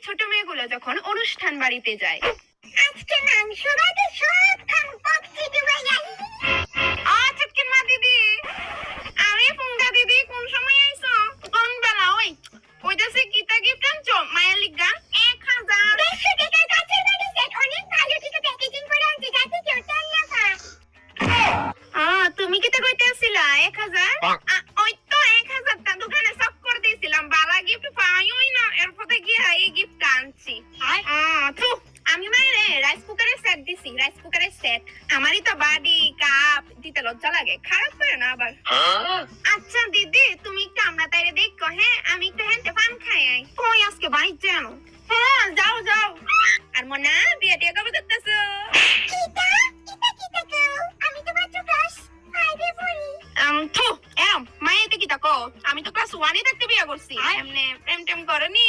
ছোট মেয়েগুলো যখন অনুষ্ঠান বাড়িতে যায়। আজকে মাংস বাদে সব খান পপসি ডুবাই যাই। চিকেন মা দিদি, আরে পুঙ্গা দিদি কোন সময় আইছো? কোন বেলা ওই কইতাছে কিতা গিফট আনছো মায়া লিগা? 1000 দেড়শো টাকার কাছের বাড়ি সেট অনেক ভালো থেকে প্যাকেজিং করে আনছি যাতে কেউ টান না পায়। তুমি কিতা কইতেছিলা 1000? ওই তো 1000 টা দোকানে চক্কর দিয়েছিলাম, বালা গিফট পাইওই না, এরপরে গিয়া এই গিফট আনছি। থু, আমি মায়েরে রাইস কুকারের সেট দিছি, রাইস কুকারের সেট। আমারই তো বাড়ি কাপ দিতে লজ্জা লাগে, খারাপ করে না আবার। আচ্ছা দিদি, তুমি একটু আমরা তাইরে দেখো, হ্যাঁ আমি একটু হেনতে পান খাই আই। কই আজকে বাইক জানো? হ্যাঁ যাও যাও। আর মনা বিয়ে টিয়া কবে করতেছো? কিতা কিতা গো, আমি তো মাত্র ক্লাস 5 এ পড়ি। থু, মায়েতে কি তাকো? আমি তো ক্লাস 1 এ থাকতে বিয়ে করছি, এমনে প্রেম টেম করনি।